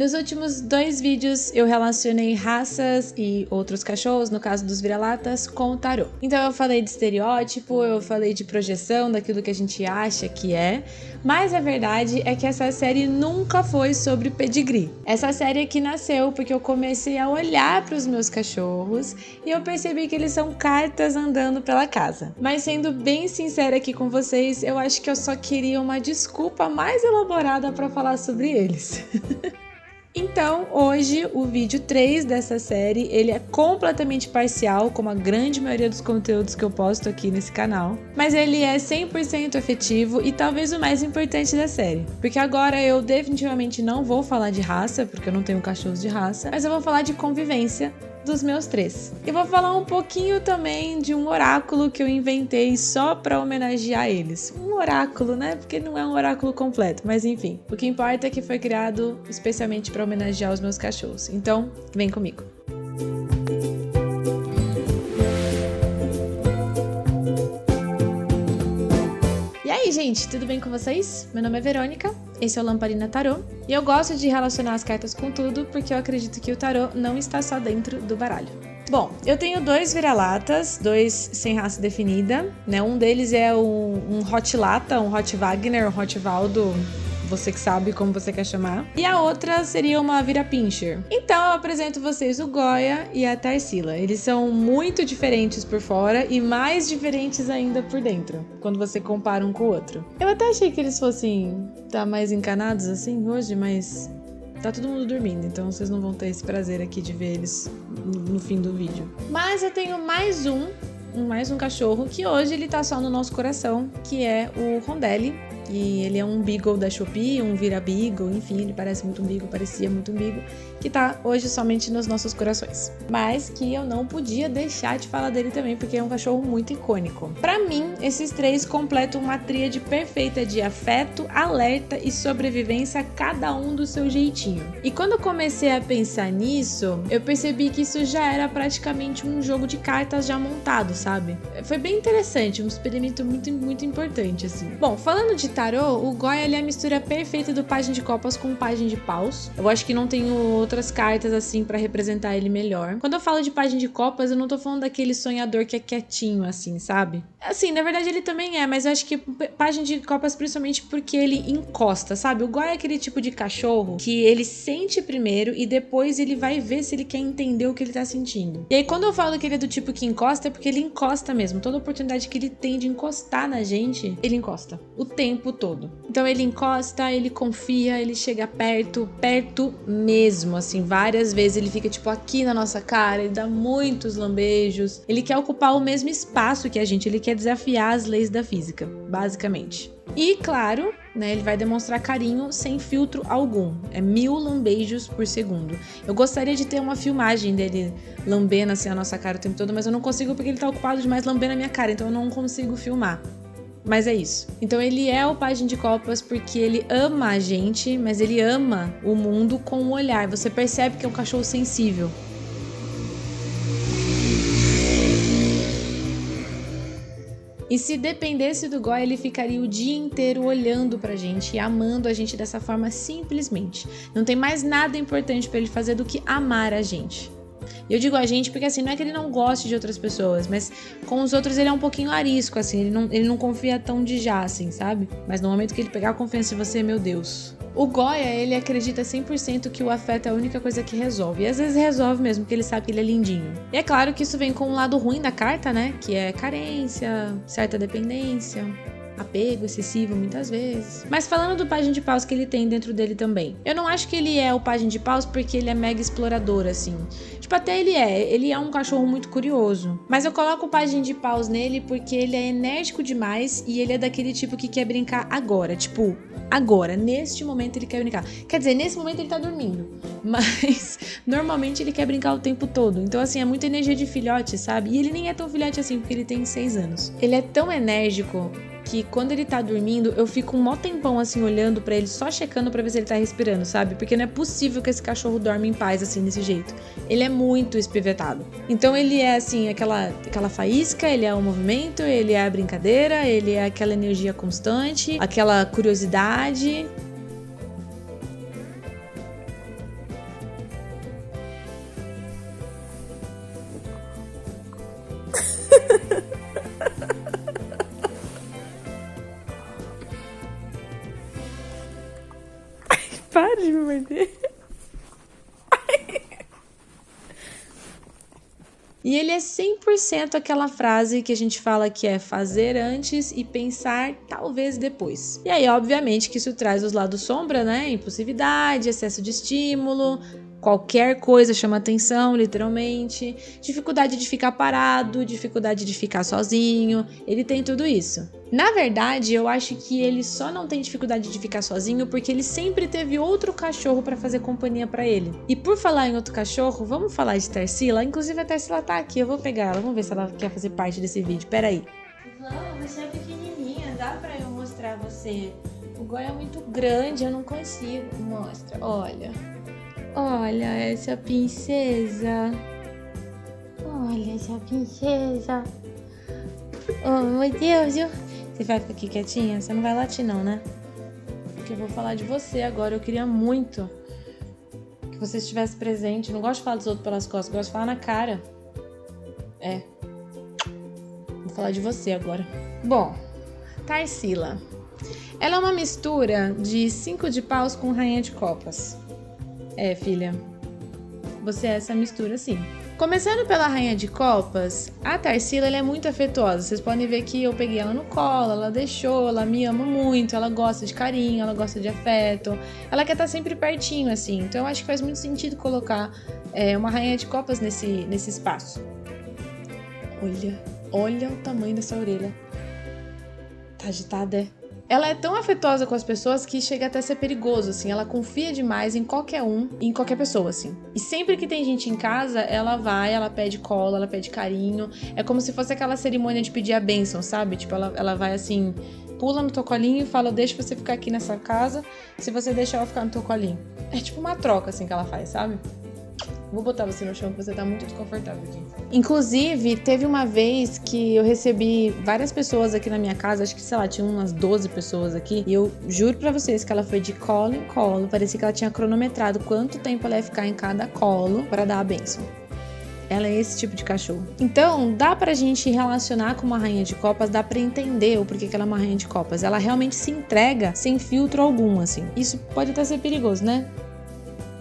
Nos últimos 2 vídeos eu relacionei raças e outros cachorros, no caso dos vira-latas, com o tarô. Então eu falei de estereótipo, eu falei de projeção daquilo que a gente acha que é, mas a verdade é que essa série nunca foi sobre pedigree. Essa série aqui nasceu porque eu comecei a olhar para os meus cachorros e eu percebi que eles são cartas andando pela casa. Mas sendo bem sincera aqui com vocês, eu acho que eu só queria uma desculpa mais elaborada para falar sobre eles. Então, hoje, o vídeo 3 dessa série, ele é completamente parcial, como a grande maioria dos conteúdos que eu posto aqui nesse canal, mas ele é 100% efetivo e talvez o mais importante da série, porque agora eu definitivamente não vou falar de raça, porque eu não tenho cachorros de raça, mas eu vou falar de convivência dos meus 3. E vou falar um pouquinho também de um oráculo que eu inventei só para homenagear eles. Um oráculo, né? Porque não é um oráculo completo, mas enfim. O que importa é que foi criado especialmente para homenagear os meus cachorros. Então, vem comigo. E aí, gente, tudo bem com vocês? Meu nome é Verônica, esse é o Lamparina Tarô, e eu gosto de relacionar as cartas com tudo porque eu acredito que o tarô não está só dentro do baralho. Bom, eu tenho 2 vira-latas, 2 sem raça definida, né? Um deles é um Hot Lata, um Hot Wagner, um Hot Valdo, você que sabe como você quer chamar. E a outra seria uma vira-pincher. Então eu apresento vocês o Goya e a Tarsila. Eles são muito diferentes por fora e mais diferentes ainda por dentro, quando você compara um com o outro. Eu até achei que eles fossem estar mais encanados assim hoje, mas tá todo mundo dormindo, então vocês não vão ter esse prazer aqui de ver eles no fim do vídeo. Mas eu tenho mais um cachorro que hoje ele tá só no nosso coração, que é o Rondelli. E ele é um Beagle da Shopee, um vira-Beagle, enfim, ele parece muito um Beagle, parecia muito um Beagle, que tá hoje somente nos nossos corações. Mas que eu não podia deixar de falar dele também, porque é um cachorro muito icônico. Pra mim, esses 3 completam uma tríade perfeita de afeto, alerta e sobrevivência, cada um do seu jeitinho. E quando eu comecei a pensar nisso, eu percebi que isso já era praticamente um jogo de cartas já montado, sabe? Foi bem interessante, um experimento muito importante, assim. Bom, falando de tarô, o Goya ele é a mistura perfeita do pajem de copas com o pajem de paus. Eu acho que não tenho outras cartas assim pra representar ele melhor. Quando eu falo de pajem de copas, eu não tô falando daquele sonhador que é quietinho assim, sabe? Assim, na verdade ele também é, mas eu acho que pajem de copas principalmente porque ele encosta, sabe? O Goya é aquele tipo de cachorro que ele sente primeiro e depois ele vai ver se ele quer entender o que ele tá sentindo. E aí quando eu falo que ele é do tipo que encosta, é porque ele encosta mesmo. Toda oportunidade que ele tem de encostar na gente, ele encosta. O tempo todo. Então ele encosta, ele confia, ele chega perto mesmo, assim, várias vezes ele fica tipo aqui na nossa cara, ele dá muitos lambejos, ele quer ocupar o mesmo espaço que a gente, ele quer desafiar as leis da física, basicamente. E claro, né, ele vai demonstrar carinho sem filtro algum, é 1000 lambejos por segundo. Eu gostaria de ter uma filmagem dele lambendo assim a nossa cara o tempo todo, mas eu não consigo porque ele tá ocupado demais lambendo a minha cara, então eu não consigo filmar. Mas é isso. Então ele é o pajem de copas porque ele ama a gente, mas ele ama o mundo com o olhar. Você percebe que é um cachorro sensível. E se dependesse do Goya, ele ficaria o dia inteiro olhando pra gente e amando a gente dessa forma simplesmente. Não tem mais nada importante pra ele fazer do que amar a gente. E eu digo a gente porque assim, não é que ele não goste de outras pessoas, mas com os outros ele é um pouquinho arisco, assim, ele não confia tão de já, assim, sabe? Mas no momento que ele pegar a confiança em você, meu Deus. O Goya, ele acredita 100% que o afeto é a única coisa que resolve. E às vezes resolve mesmo, porque ele sabe que ele é lindinho. E é claro que isso vem com um lado ruim da carta, né? Que é carência, certa dependência, apego excessivo muitas vezes. Mas falando do pajem de paus que ele tem dentro dele também, eu não acho que ele é o pajem de paus porque ele é mega explorador, assim. Tipo, até ele é um cachorro muito curioso. Mas eu coloco o pajem de paus nele porque ele é enérgico demais e ele é daquele tipo que quer brincar agora. Tipo, agora, neste momento ele quer brincar. Quer dizer, nesse momento ele tá dormindo. Mas normalmente ele quer brincar o tempo todo. Então, assim, é muita energia de filhote, sabe? E ele nem é tão filhote assim, porque ele tem 6 anos. Ele é tão enérgico que quando ele tá dormindo, eu fico um mó tempão assim olhando pra ele, só checando pra ver se ele tá respirando, sabe? Porque não é possível que esse cachorro dorme em paz assim, desse jeito. Ele é muito espivetado. Então ele é assim, aquela faísca, ele é o movimento, ele é a brincadeira, ele é aquela energia constante, aquela curiosidade. morder. E ele é 100% aquela frase que a gente fala que é fazer antes e pensar talvez depois. E aí, obviamente, que isso traz os lados sombra, né? Impulsividade, excesso de estímulo, qualquer coisa chama atenção, literalmente. Dificuldade de ficar parado, dificuldade de ficar sozinho. Ele tem tudo isso. Na verdade, eu acho que ele só não tem dificuldade de ficar sozinho porque ele sempre teve outro cachorro pra fazer companhia pra ele. E por falar em outro cachorro, vamos falar de Tarsila? Inclusive a Tarsila tá aqui, eu vou pegar ela, vamos ver se ela quer fazer parte desse vídeo. Pera aí. Vamos, você é pequenininha, dá pra eu mostrar você? O Goi é muito grande, eu não consigo. Mostra, olha. Olha essa princesa. Olha essa princesa. Oh, meu Deus. Você vai ficar aqui quietinha? Você não vai latir não, né? Porque eu vou falar de você agora. Eu queria muito que você estivesse presente. Eu não gosto de falar dos outros pelas costas. Eu gosto de falar na cara. Vou falar de você agora. Bom, Tarsila. Ela é uma mistura de 5 de paus com rainha de copas. Filha, você é essa mistura sim. Começando pela rainha de copas, a Tarsila ela é muito afetuosa. Vocês podem ver que eu peguei ela no colo, ela deixou, ela me ama muito, ela gosta de carinho, ela gosta de afeto, ela quer estar sempre pertinho, assim. Então eu acho que faz muito sentido colocar uma rainha de copas nesse espaço. Olha o tamanho dessa orelha. Tá agitada, é? Ela é tão afetuosa com as pessoas que chega até a ser perigoso, assim. Ela confia demais em qualquer um e em qualquer pessoa, assim. E sempre que tem gente em casa, ela vai, ela pede colo, ela pede carinho. É como se fosse aquela cerimônia de pedir a bênção, sabe? Tipo, ela vai assim, pula no teu colinho e fala, deixa você ficar aqui nessa casa, se você deixar eu ficar no teu colinho. É tipo uma troca, assim, que ela faz, sabe? Vou botar você no chão, que você tá muito desconfortável aqui. Inclusive, teve uma vez que eu recebi várias pessoas aqui na minha casa, acho que, sei lá, tinha umas 12 pessoas aqui, e eu juro pra vocês que ela foi de colo em colo, parecia que ela tinha cronometrado quanto tempo ela ia ficar em cada colo pra dar a bênção. Ela é esse tipo de cachorro. Então, dá pra gente relacionar com uma rainha de copas, dá pra entender o porquê que ela é uma rainha de copas. Ela realmente se entrega sem filtro algum, assim. Isso pode até ser perigoso, né?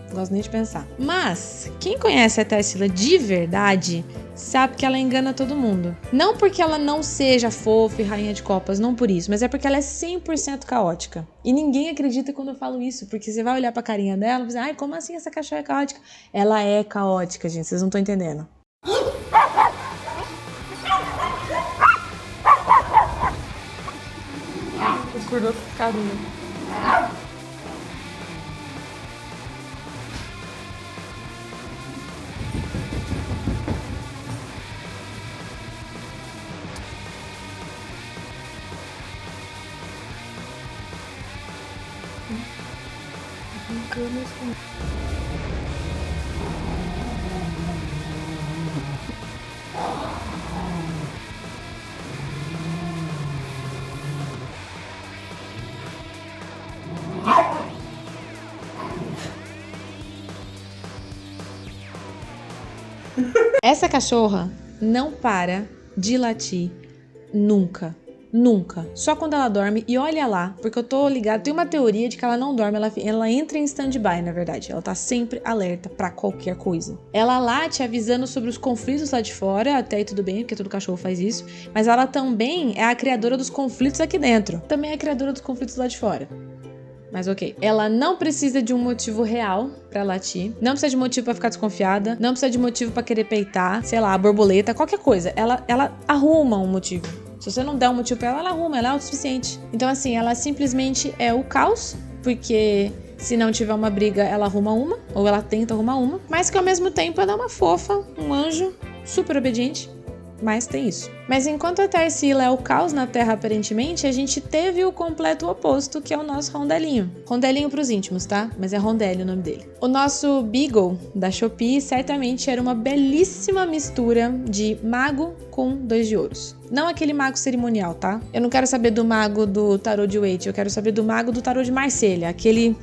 Não gosto nem de pensar. Mas, quem conhece a Tarsila de verdade, sabe que ela engana todo mundo. Não porque ela não seja fofa e rainha de copas, não por isso, mas é porque ela é 100% caótica. E ninguém acredita quando eu falo isso, porque você vai olhar pra carinha dela e dizer, ai, como assim essa cachorra é caótica? Ela é caótica, gente, vocês não estão entendendo. Acordou com carinho. Essa cachorra não para de latir nunca. Nunca. Só quando ela dorme. E olha lá, porque eu tô ligada, tem uma teoria de que ela não dorme, ela entra em stand-by, na verdade. Ela tá sempre alerta pra qualquer coisa. Ela late avisando sobre os conflitos lá de fora, até aí tudo bem, porque todo cachorro faz isso. Mas ela também é a criadora dos conflitos aqui dentro. Também é a criadora dos conflitos lá de fora. Mas ok. Ela não precisa de um motivo real pra latir. Não precisa de motivo pra ficar desconfiada. Não precisa de motivo pra querer peitar. Sei lá, a borboleta, qualquer coisa. Ela arruma um motivo. Se você não der um motivo pra ela, ela arruma. Ela é autossuficiente. Então assim, ela simplesmente é o caos. Porque se não tiver uma briga, ela arruma uma. Ou ela tenta arrumar uma. Mas que ao mesmo tempo ela é uma fofa. Um anjo. Super obediente. Mas tem isso. Mas enquanto a Tarsila é o caos na Terra, aparentemente, a gente teve o completo oposto, que é o nosso Rondelinho. Rondelinho pros íntimos, tá? Mas é Rondelli o nome dele. O nosso Beagle da Shopee certamente era uma belíssima mistura de mago com 2 de ouros. Não aquele mago cerimonial, tá? Eu não quero saber do mago do tarô de Waite, eu quero saber do mago do tarô de Marselha. Aquele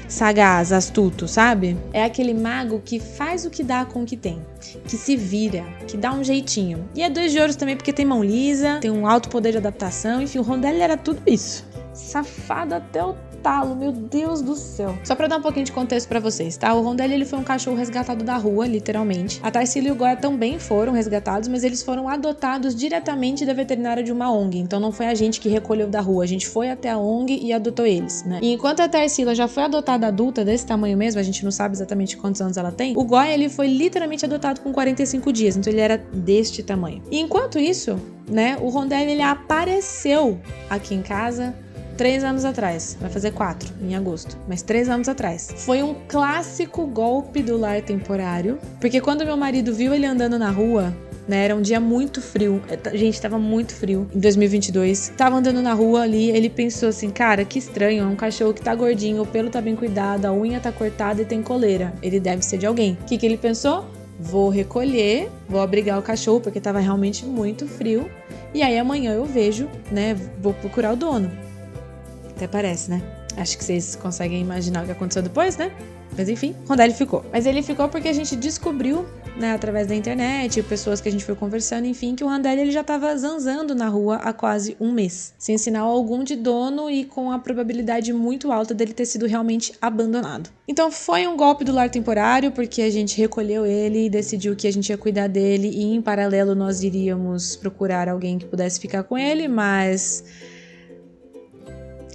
sagaz, astuto, sabe? É aquele mago que faz o que dá com o que tem, que se vira, que dá um jeitinho. E é 2 de ouros também porque tem mão lisa, tem um alto poder de adaptação, enfim, o Rondelli era tudo isso. Safado até o matá-lo, meu Deus do céu. Só pra dar um pouquinho de contexto pra vocês, tá? O Rondelli, ele foi um cachorro resgatado da rua, literalmente. A Tarsila e o Goya também foram resgatados, mas eles foram adotados diretamente da veterinária de uma ONG. Então não foi a gente que recolheu da rua, a gente foi até a ONG e adotou eles, né? E enquanto a Tarsila já foi adotada adulta, desse tamanho mesmo, a gente não sabe exatamente quantos anos ela tem, o Goya, ele foi literalmente adotado com 45 dias, então ele era deste tamanho. E enquanto isso, né, o Rondelli, ele apareceu aqui em casa 3 anos atrás, vai fazer 4 em agosto, mas 3 anos atrás. Foi um clássico golpe do lar temporário, porque quando meu marido viu ele andando na rua, né, era um dia muito frio, gente, tava muito frio em 2022, tava andando na rua ali, ele pensou assim, cara, que estranho, é um cachorro que tá gordinho, o pelo tá bem cuidado, a unha tá cortada e tem coleira, ele deve ser de alguém. O que ele pensou? Vou recolher, vou abrigar o cachorro, porque tava realmente muito frio, e aí amanhã eu vejo, né, vou procurar o dono. Até parece, né? Acho que vocês conseguem imaginar o que aconteceu depois, né? Mas enfim, Rondelli ficou. Mas ele ficou porque a gente descobriu, né, através da internet, pessoas que a gente foi conversando, enfim, que o Rondelli, ele já tava zanzando na rua há quase um mês, sem sinal algum de dono e com a probabilidade muito alta dele ter sido realmente abandonado. Então foi um golpe do lar temporário, porque a gente recolheu ele e decidiu que a gente ia cuidar dele e em paralelo nós iríamos procurar alguém que pudesse ficar com ele, mas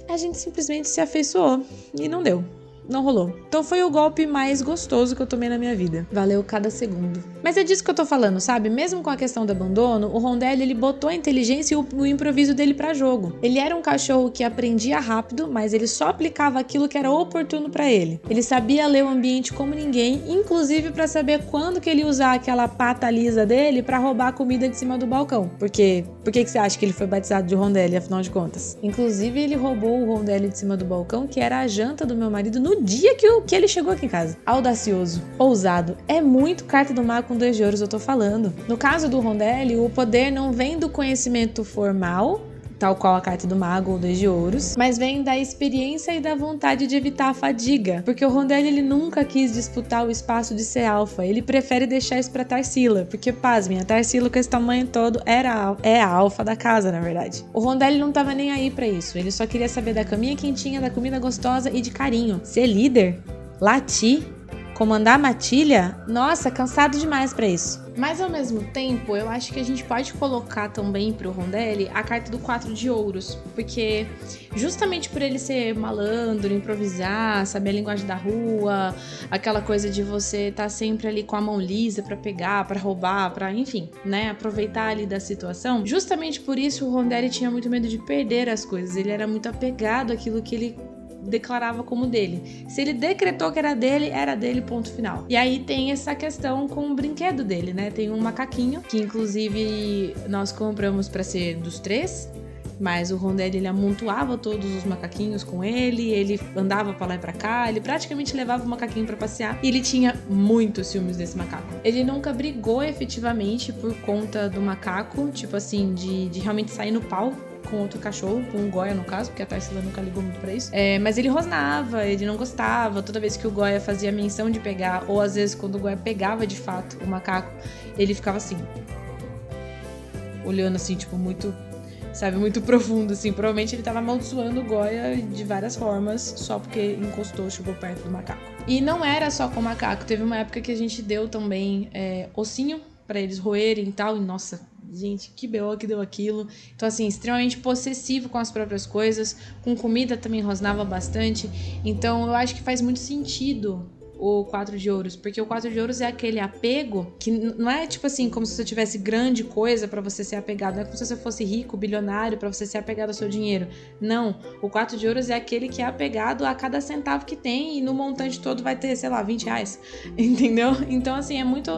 a gente simplesmente se afeiçoou e não deu. Não rolou. Então foi o golpe mais gostoso que eu tomei na minha vida. Valeu cada segundo. Mas é disso que eu tô falando, sabe? Mesmo com a questão do abandono, o Rondelli, ele botou a inteligência e o improviso dele pra jogo. Ele era um cachorro que aprendia rápido, mas ele só aplicava aquilo que era oportuno pra ele. Ele sabia ler o ambiente como ninguém, inclusive pra saber quando que ele ia usar aquela pata lisa dele pra roubar a comida de cima do balcão. Por que você acha que ele foi batizado de Rondelli, afinal de contas? Inclusive, ele roubou o Rondelli de cima do balcão, que era a janta do meu marido, no dia que ele chegou aqui em casa. Audacioso, ousado, é muito carta do mago com 2 de ouros, eu tô falando. No caso do Rondelli, o poder não vem do conhecimento formal, tal qual a carta do mago ou 2 de ouros, mas vem da experiência e da vontade de evitar a fadiga, porque o Rondelli, ele nunca quis disputar o espaço de ser alfa, ele prefere deixar isso pra Tarsila, porque pasmem, a Tarsila com esse tamanho todo é a alfa da casa, na verdade. O Rondelli não tava nem aí pra isso, ele só queria saber da caminha quentinha, da comida gostosa e de carinho. Ser líder, latir, comandar a matilha, nossa, cansado demais pra isso. Mas ao mesmo tempo, eu acho que a gente pode colocar também pro Rondelli a carta do 4 de ouros, porque justamente por ele ser malandro, improvisar, saber a linguagem da rua, aquela coisa de você tá sempre ali com a mão lisa pra pegar, pra roubar, pra, enfim, né, aproveitar ali da situação, justamente por isso o Rondelli tinha muito medo de perder as coisas, ele era muito apegado àquilo que ele declarava como dele. Se ele decretou que era dele, ponto final. E aí tem essa questão com o brinquedo dele, né? Tem um macaquinho, que inclusive nós compramos pra ser dos 3, mas o Rondelli, ele amontoava todos os macaquinhos com ele andava pra lá e pra cá, ele praticamente levava o macaquinho pra passear, e ele tinha muitos ciúmes desse macaco. Ele nunca brigou efetivamente por conta do macaco, tipo assim, de realmente sair no pau com outro cachorro, com o Goya no caso, porque a Tarsila nunca ligou muito pra isso. Mas ele rosnava, ele não gostava. Toda vez que o Goya fazia menção de pegar, ou às vezes quando o Goya pegava de fato o macaco, ele ficava assim, olhando assim, tipo, muito, sabe, muito profundo, assim. Provavelmente ele tava amaldiçoando o Goya de várias formas, só porque encostou, chegou perto do macaco. E não era só com o macaco, teve uma época que a gente deu também ossinho pra eles roerem e tal, e nossa, gente, que BO que deu aquilo. Então, assim, extremamente possessivo com as próprias coisas. Com comida também rosnava bastante. Então, eu acho que faz muito sentido o 4 de ouros, porque o 4 de ouros é aquele apego que não é tipo assim, como se você tivesse grande coisa pra você ser apegado, não é como se você fosse rico, bilionário, pra você ser apegado ao seu dinheiro. Não, o 4 de ouros é aquele que é apegado a cada centavo que tem e no montante todo vai ter, sei lá, 20 reais, entendeu? Então, assim, é muito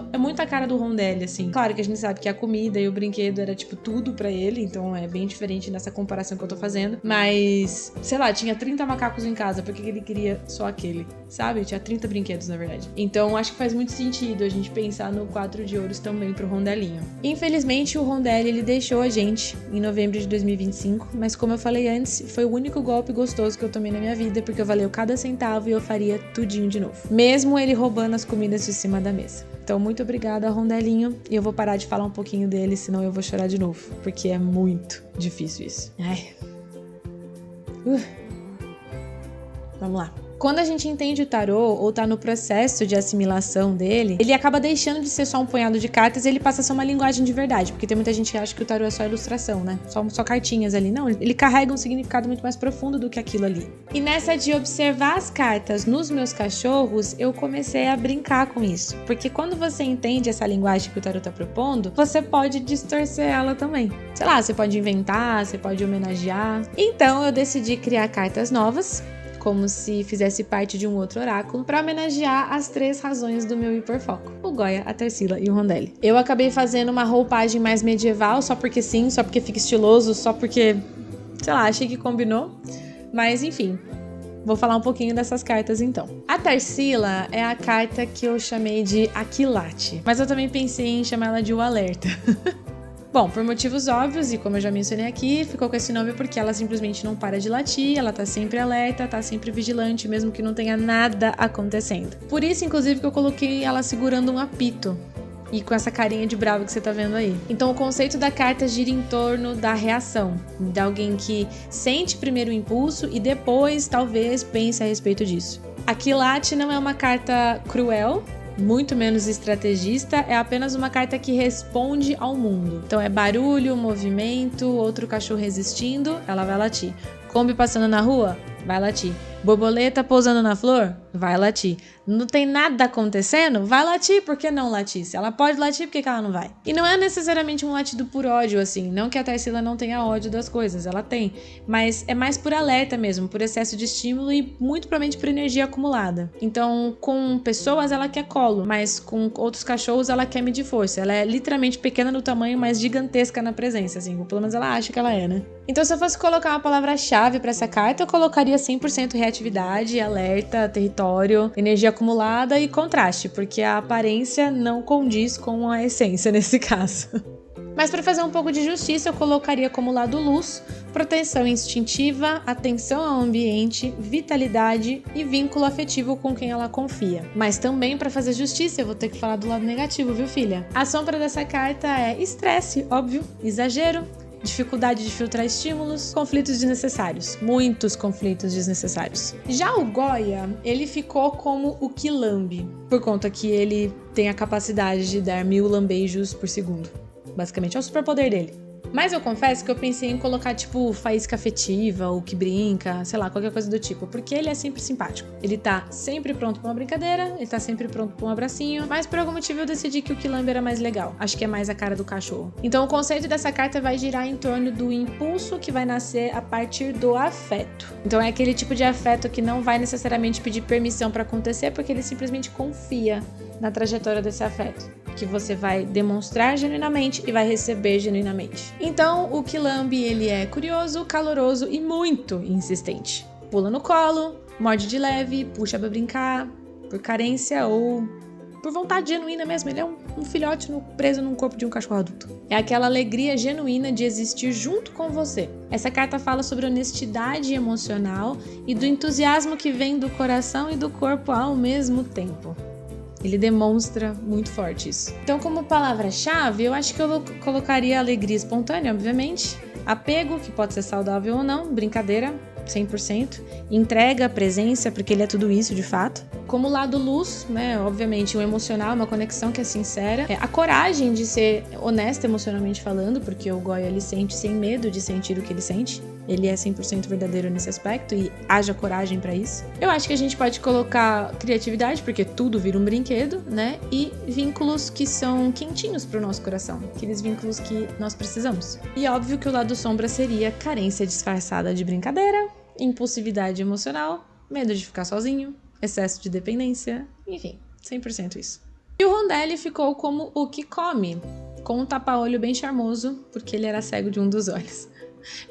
a cara do Rondelli, assim. Claro que a gente sabe que a comida e o brinquedo era, tipo, tudo pra ele, então é bem diferente nessa comparação que eu tô fazendo, mas, sei lá, tinha 30 macacos em casa, por que ele queria só aquele, sabe? Tinha 30 brinquedos, na verdade. Então, acho que faz muito sentido a gente pensar no 4 de ouros também pro Rondelinho. Infelizmente, o Rondelli, ele deixou a gente em novembro de 2025, mas como eu falei antes, foi o único golpe gostoso que eu tomei na minha vida, porque valeu cada centavo e eu faria tudinho de novo. Mesmo ele roubando as comidas de cima da mesa. Então, muito obrigada, Rondelinho. E eu vou parar de falar um pouquinho dele, senão eu vou chorar de novo, porque é muito difícil isso. Ai. Vamos lá. Quando a gente entende o tarô ou tá no processo de assimilação dele, ele acaba deixando de ser só um punhado de cartas e ele passa a ser uma linguagem de verdade. Porque tem muita gente que acha que o tarô é só ilustração, né? Só cartinhas ali. Não, ele carrega um significado muito mais profundo do que aquilo ali. E nessa de observar as cartas nos meus cachorros, eu comecei a brincar com isso. Porque quando você entende essa linguagem que o tarô tá propondo, você pode distorcer ela também. Sei lá, você pode inventar, você pode homenagear. Então eu decidi criar cartas novas, como se fizesse parte de um outro oráculo, para homenagear as 3 razões do meu hiperfoco: o Goya, a Tarsila e o Rondelli. Eu acabei fazendo uma roupagem mais medieval, só porque sim, só porque fica estiloso, só porque, sei lá, achei que combinou. Mas enfim, vou falar um pouquinho dessas cartas então. A Tarsila é a carta que eu chamei de Aquilate, mas eu também pensei em chamar ela de O Alerta. Bom, por motivos óbvios, e como eu já mencionei aqui, ficou com esse nome porque ela simplesmente não para de latir, ela tá sempre alerta, tá sempre vigilante, mesmo que não tenha nada acontecendo. Por isso, inclusive, que eu coloquei ela segurando um apito e com essa carinha de bravo que você tá vendo aí. Então, o conceito da carta gira em torno da reação, de alguém que sente primeiro o impulso e depois, talvez, pense a respeito disso. Aquilate não é uma carta cruel, muito menos estrategista, é apenas uma carta que responde ao mundo. Então é barulho, movimento, outro cachorro resistindo, ela vai latir. Kombi passando na rua, vai latir. Borboleta pousando na flor, vai latir. Não tem nada acontecendo, vai latir, por que não latir? Se ela pode latir, por que ela não vai? E não é necessariamente um latido por ódio, assim, não que a Tarsila não tenha ódio das coisas, ela tem, mas é mais por alerta mesmo, por excesso de estímulo e muito provavelmente por energia acumulada. Então, com pessoas ela quer colo, mas com outros cachorros ela quer medir força. Ela é literalmente pequena no tamanho, mas gigantesca na presença, assim, ou pelo menos ela acha que ela é, né? Então, se eu fosse colocar uma palavra-chave pra essa carta, eu colocaria 100% reatividade, alerta, território, energia acumulada e contraste, porque a aparência não condiz com a essência nesse caso. Mas para fazer um pouco de justiça, eu colocaria como lado luz, proteção instintiva, atenção ao ambiente, vitalidade e vínculo afetivo com quem ela confia. Mas também, para fazer justiça, eu vou ter que falar do lado negativo, viu, filha? A sombra dessa carta é estresse, óbvio, exagero, dificuldade de filtrar estímulos, conflitos desnecessários, muitos conflitos desnecessários. Já o Goya, ele ficou como o quilambe, por conta que ele tem a capacidade de dar 1000 lambejos por segundo. Basicamente, é o superpoder dele. Mas eu confesso que eu pensei em colocar, tipo, faísca afetiva, ou que brinca, sei lá, qualquer coisa do tipo, porque ele é sempre simpático. Ele tá sempre pronto pra uma brincadeira, ele tá sempre pronto pra um abracinho, mas por algum motivo eu decidi que o quilambe era mais legal. Acho que é mais a cara do cachorro. Então o conceito dessa carta vai girar em torno do impulso que vai nascer a partir do afeto. Então é aquele tipo de afeto que não vai necessariamente pedir permissão pra acontecer, porque ele simplesmente confia na trajetória desse afeto, que você vai demonstrar genuinamente e vai receber genuinamente. Então, o quilambe, ele é curioso, caloroso e muito insistente. Pula no colo, morde de leve, puxa pra brincar, por carência ou por vontade genuína mesmo. Ele é um filhote preso num corpo de um cachorro adulto. É aquela alegria genuína de existir junto com você. Essa carta fala sobre honestidade emocional e do entusiasmo que vem do coração e do corpo ao mesmo tempo. Ele demonstra muito forte isso. Então, como palavra-chave, eu acho que eu colocaria alegria espontânea, obviamente. Apego, que pode ser saudável ou não. Brincadeira, 100%. Entrega, presença, porque ele é tudo isso, de fato. Como lado luz, né? Obviamente, um emocional, uma conexão que é sincera. A coragem de ser honesta emocionalmente falando, porque o Goya, ele sente sem medo de sentir o que ele sente. Ele é 100% verdadeiro nesse aspecto e haja coragem pra isso. Eu acho que a gente pode colocar criatividade, porque tudo vira um brinquedo, né? E vínculos que são quentinhos pro nosso coração. Aqueles vínculos que nós precisamos. E óbvio que o lado sombra seria carência disfarçada de brincadeira, impulsividade emocional, medo de ficar sozinho, excesso de dependência, enfim, 100% isso. E o Rondelli ficou como o que come, com um tapa-olho bem charmoso, porque ele era cego de um dos olhos.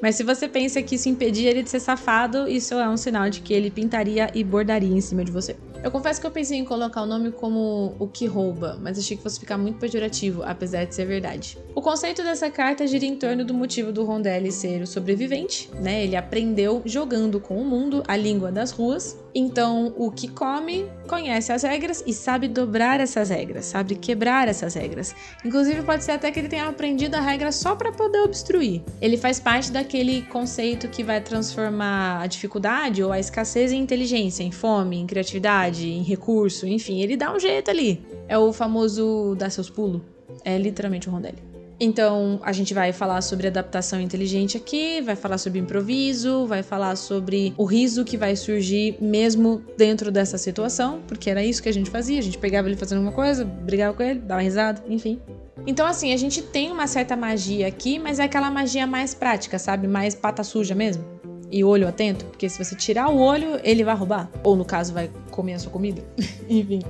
Mas se você pensa que isso impedia ele de ser safado, isso é um sinal de que ele pintaria e bordaria em cima de você. Eu confesso que eu pensei em colocar o nome como o que rouba, mas achei que fosse ficar muito pejorativo, apesar de ser verdade. O conceito dessa carta gira em torno do motivo do Rondelli ser o sobrevivente, né? Ele aprendeu jogando com o mundo, a língua das ruas. Então, o que come, conhece as regras e sabe dobrar essas regras, sabe quebrar essas regras. Inclusive, pode ser até que ele tenha aprendido a regra só para poder obstruir. Ele faz parte daquele conceito que vai transformar a dificuldade ou a escassez em inteligência, em fome, em criatividade, em recurso, enfim, ele dá um jeito ali. É o famoso dar seus pulos. É literalmente o Rondelli. Então, a gente vai falar sobre adaptação inteligente aqui, vai falar sobre improviso, vai falar sobre o riso que vai surgir mesmo dentro dessa situação, porque era isso que a gente fazia, a gente pegava ele fazendo alguma coisa, brigava com ele, dava risada, enfim. Então, assim, a gente tem uma certa magia aqui, mas é aquela magia mais prática, sabe? Mais pata suja mesmo. E olho atento, porque se você tirar o olho, ele vai roubar. Ou, no caso, vai comer a sua comida. Enfim.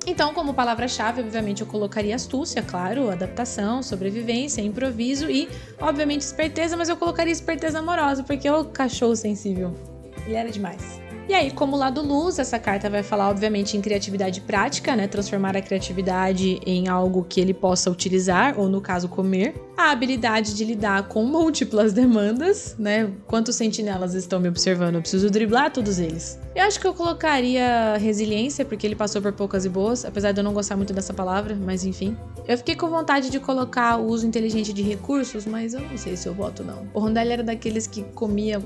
Então, como palavra-chave, obviamente, eu colocaria astúcia, claro, adaptação, sobrevivência, improviso e, obviamente, esperteza, mas eu colocaria esperteza amorosa, porque é o cachorro sensível. Ele era demais. E aí, como lado luz, essa carta vai falar, obviamente, em criatividade prática, né? Transformar a criatividade em algo que ele possa utilizar, ou no caso, comer. A habilidade de lidar com múltiplas demandas, né? Quantos sentinelas estão me observando? Eu preciso driblar todos eles. Eu acho que eu colocaria resiliência, porque ele passou por poucas e boas, apesar de eu não gostar muito dessa palavra, mas enfim. Eu fiquei com vontade de colocar o uso inteligente de recursos, mas eu não sei se eu boto, não. O Rondelli era daqueles que comia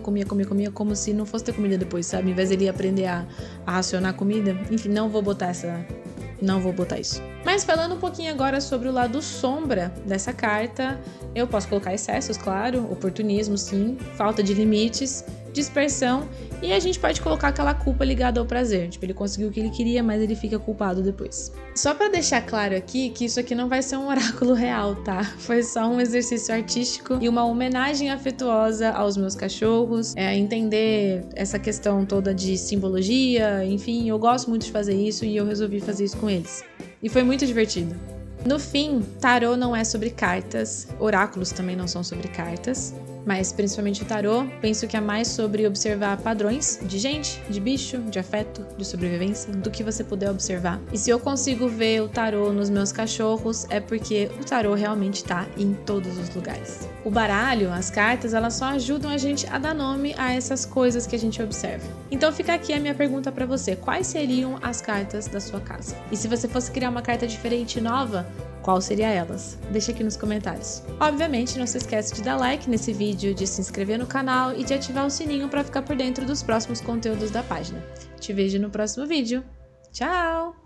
como se não fosse ter comida depois, sabe? Em vez de ele aprender a racionar comida. Enfim, não vou botar isso. Mas falando um pouquinho agora sobre o lado sombra dessa carta, eu posso colocar excessos, claro, oportunismo, sim, falta de limites, dispersão, e a gente pode colocar aquela culpa ligada ao prazer. Tipo, ele conseguiu o que ele queria, mas ele fica culpado depois. Só pra deixar claro aqui que isso aqui não vai ser um oráculo real, tá? Foi só um exercício artístico e uma homenagem afetuosa aos meus cachorros, entender essa questão toda de simbologia, enfim, eu gosto muito de fazer isso e eu resolvi fazer isso com eles. E foi muito divertido. No fim, tarô não é sobre cartas, oráculos também não são sobre cartas, mas principalmente o tarô, penso que é mais sobre observar padrões de gente, de bicho, de afeto, de sobrevivência, do que você puder observar. E se eu consigo ver o tarô nos meus cachorros, é porque o tarô realmente tá em todos os lugares. O baralho, as cartas, elas só ajudam a gente a dar nome a essas coisas que a gente observa. Então fica aqui a minha pergunta pra você, quais seriam as cartas da sua casa? E se você fosse criar uma carta diferente e nova, qual seria elas? Deixa aqui nos comentários. Obviamente, não se esquece de dar like nesse vídeo, de se inscrever no canal e de ativar o sininho para ficar por dentro dos próximos conteúdos da página. Te vejo no próximo vídeo. Tchau!